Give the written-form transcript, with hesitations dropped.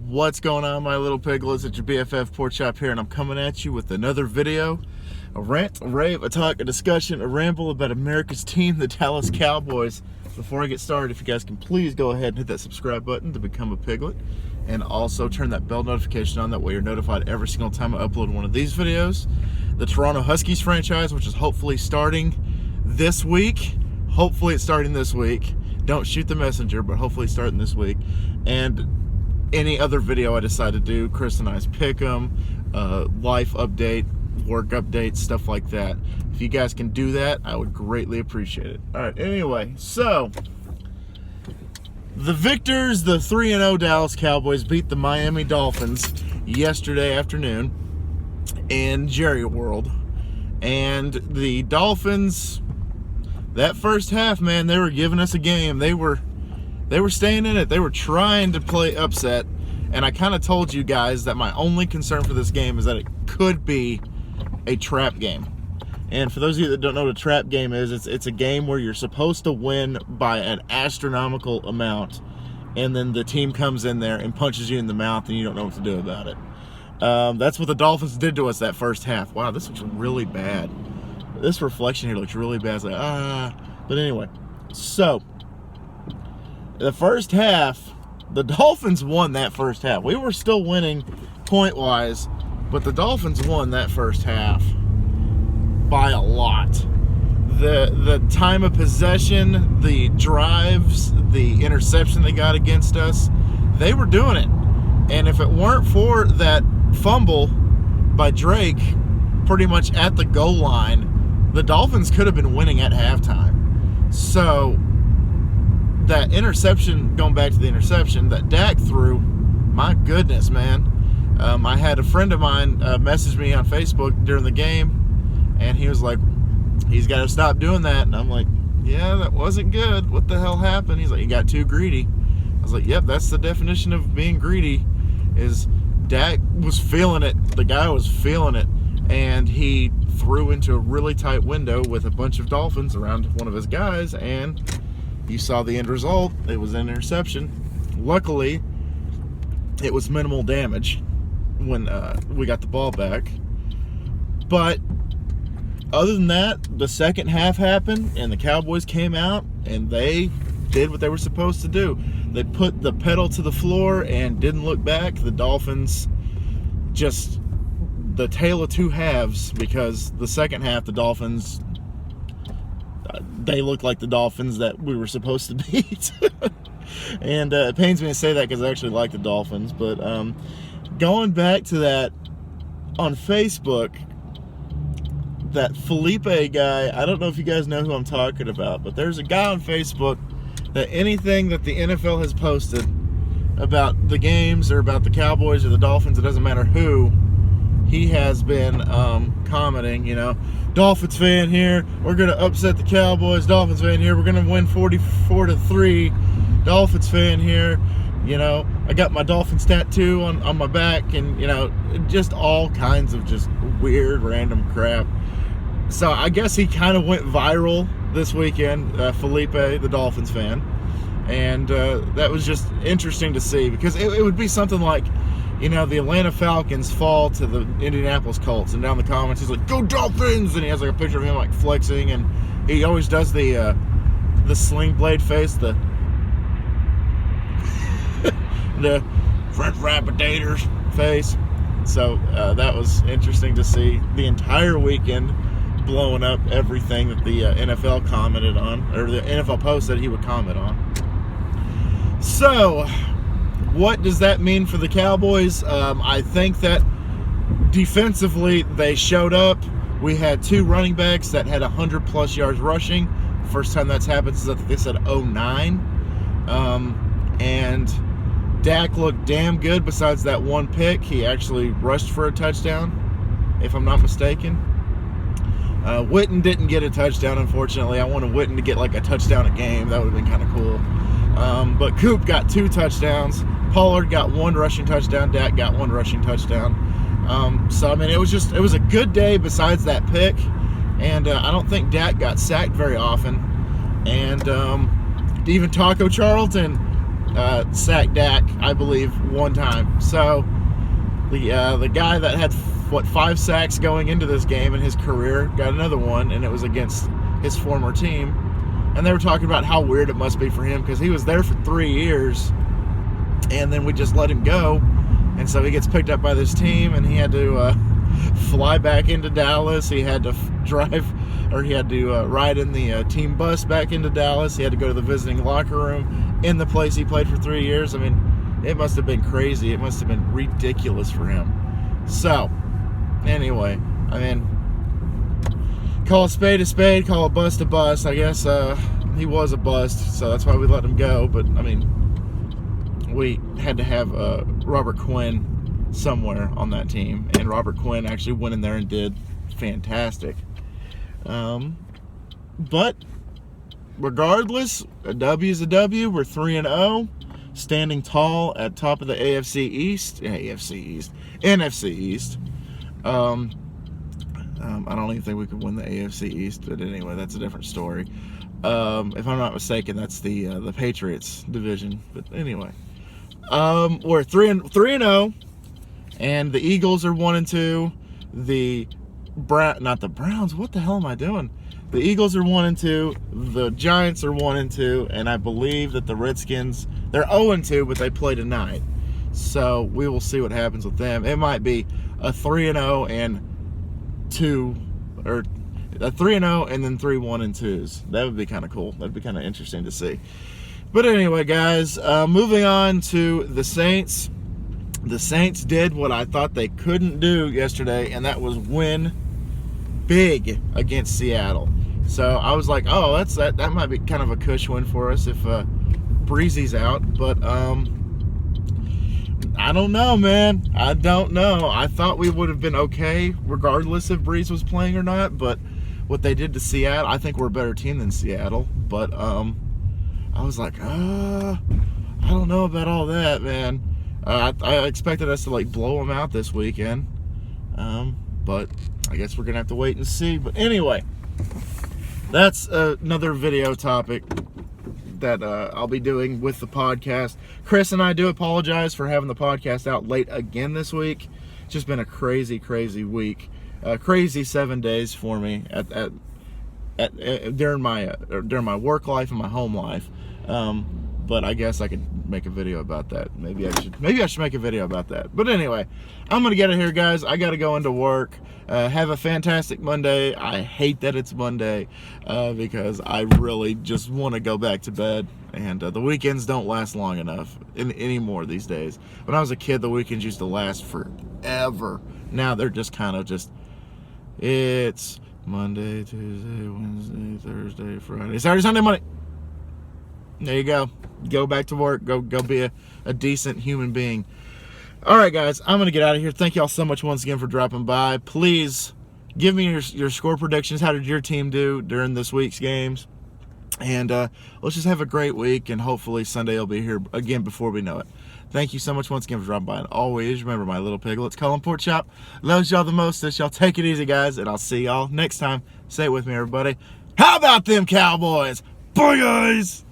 What's going on, my little piglets? It's your BFF Pork Chop here, and I'm coming at you with another video. A rant, a rave, a talk, a discussion, a ramble about America's team, the Dallas Cowboys. Before I get started, if you guys can please go ahead and hit that subscribe button to become a piglet. And also turn that bell notification on, that way you're notified every single time I upload one of these videos. The Toronto Huskies franchise, which is hopefully starting this week. Hopefully it's starting this week. Don't shoot the messenger, but hopefully it's starting this week. And any other video I decide to do, Chris and I's pick 'em, life update, work updates, stuff like that. If you guys can do that, I would greatly appreciate it. All right, anyway, so the victors, the 3-0 Dallas Cowboys, beat the Miami Dolphins yesterday afternoon in Jerry World. And the Dolphins, that first half, man, they were giving us a game. They were staying in it. They were trying to play upset. And I kind of told you guys that my only concern for this game is that it could be a trap game. And for those of you that don't know what a trap game is, it's a game where you're supposed to win by an astronomical amount, and then the team comes in there and punches you in the mouth and you don't know what to do about it. That's what the Dolphins did to us that first half. Wow, this looks really bad. This reflection here looks really bad. It's like, But anyway, so the first half, the Dolphins won that first half. We were still winning point-wise, but the Dolphins won that first half by a lot. The time of possession, the drives, the interception they got against us, they were doing it. And if it weren't for that fumble by Drake pretty much at the goal line, the Dolphins could have been winning at halftime. So that interception, going back to the interception that Dak threw, my goodness, man. I had a friend of mine message me on Facebook during the game, and he was like, he's got to stop doing that. And I'm like, yeah, that wasn't good. What the hell happened? He's like, he got too greedy. I was like, yep, that's the definition of being greedy, is Dak was feeling it. The guy was feeling it, and he threw into a really tight window with a bunch of Dolphins around one of his guys, and you saw the end result. It was an interception. Luckily, it was minimal damage when we got the ball back. But other than that, the second half happened, and the Cowboys came out, and they did what they were supposed to do. They put the pedal to the floor and didn't look back. The Dolphins, just the tale of two halves, because the second half, the Dolphins, they look like the Dolphins that we were supposed to beat. And it pains me to say that because I actually like the Dolphins. But going back to that on Facebook, that Felipe guy, I don't know if you guys know who I'm talking about, but there's a guy on Facebook that anything that the NFL has posted about the games or about the Cowboys or the Dolphins, it doesn't matter who, he has been commenting, Dolphins fan here, we're going to upset the Cowboys. Dolphins fan here, we're going to win 44-3. Dolphins fan here, I got my Dolphins tattoo on my back, and, just all kinds of just weird, random crap. So I guess he kind of went viral this weekend, Felipe, the Dolphins fan. And that was just interesting to see, because it would be something like, the Atlanta Falcons fall to the Indianapolis Colts, and down the comments he's like, "Go Dolphins!" And he has like a picture of him like flexing, and he always does the sling blade face, the the French Rapidators face. So that was interesting to see. The entire weekend blowing up everything that the NFL commented on, or the NFL post that he would comment on. So what does that mean for the Cowboys? I think that defensively they showed up. We had two running backs that had 100+ yards rushing. First time that's happened since, I think they said 2009. And Dak looked damn good. Besides that one pick, he actually rushed for a touchdown, if I'm not mistaken. Witten didn't get a touchdown, unfortunately. I wanted Witten to get like a touchdown a game. That would have been kind of cool. But Coop got 2 touchdowns. Pollard got 1 rushing touchdown. Dak got 1 rushing touchdown. So, I mean, it was a good day besides that pick. And I don't think Dak got sacked very often. And even Taco Charlton sacked Dak, I believe, one time. So the guy that had 5 sacks going into this game in his career got another one, and it was against his former team. And they were talking about how weird it must be for him because he was there for 3 years, and then we just let him go. And so he gets picked up by this team, and he had to fly back into Dallas. He had to ride in the team bus back into Dallas. He had to go to the visiting locker room in the place he played for 3 years. I mean, it must have been crazy. It must have been ridiculous for him. So, anyway, I mean, call a spade, call a bust. I guess he was a bust, so that's why we let him go. But, I mean, we had to have Robert Quinn somewhere on that team, and Robert Quinn actually went in there and did fantastic. But regardless, a W is a W. We're 3-0, standing tall at top of the NFC East. I don't even think we could win the AFC East, but anyway, that's a different story. If I'm not mistaken, that's the Patriots division. But anyway, we're 3-0, and the Eagles are 1-2. Not the Browns. What the hell am I doing? The Eagles are 1-2. The Giants are 1-2, and I believe that the Redskins, they're 0-2, but they play tonight. So we will see what happens with them. It might be a 3-0 and 2, or a 3-0 and then 3 1-2s. That would be kind of cool. That'd be kind of interesting to see. But anyway, guys, moving on to the Saints. The Saints did what I thought they couldn't do yesterday, and that was win big against Seattle. So I was like, oh, that might be kind of a cush win for us if Breezy's out. But I don't know, man. I don't know. I thought we would have been okay regardless if Breeze was playing or not. But what they did to Seattle, I think we're a better team than Seattle. But I was like, I don't know about all that, man. I expected us to like blow them out this weekend. But I guess we're going to have to wait and see. But anyway, that's another video topic that I'll be doing with the podcast. Chris and I do apologize for having the podcast out late again this week. It's just been a crazy, crazy week. Crazy 7 days for me during my work life and my home life. But I guess I could make a video about that. Maybe I should make a video about that. But anyway, I'm gonna get it here, guys. I gotta go into work. Have a fantastic Monday. I hate that it's Monday because I really just want to go back to bed. And the weekends don't last long enough anymore these days. When I was a kid, the weekends used to last forever. Now they're just kind of it's Monday, Tuesday, Wednesday, Thursday, Friday, Saturday, Sunday, Monday. There you go. Go back to work. Go be a decent human being. All right, guys. I'm going to get out of here. Thank y'all so much once again for dropping by. Please give me your score predictions. How did your team do during this week's games? And let's just have a great week, and hopefully Sunday will be here again before we know it. Thank you so much once again for dropping by. And always remember, my little piglets, Cullen Pork Chop loves y'all the mostest. Y'all take it easy, guys, and I'll see y'all next time. Say it with me, everybody. How about them Cowboys? Bye, guys!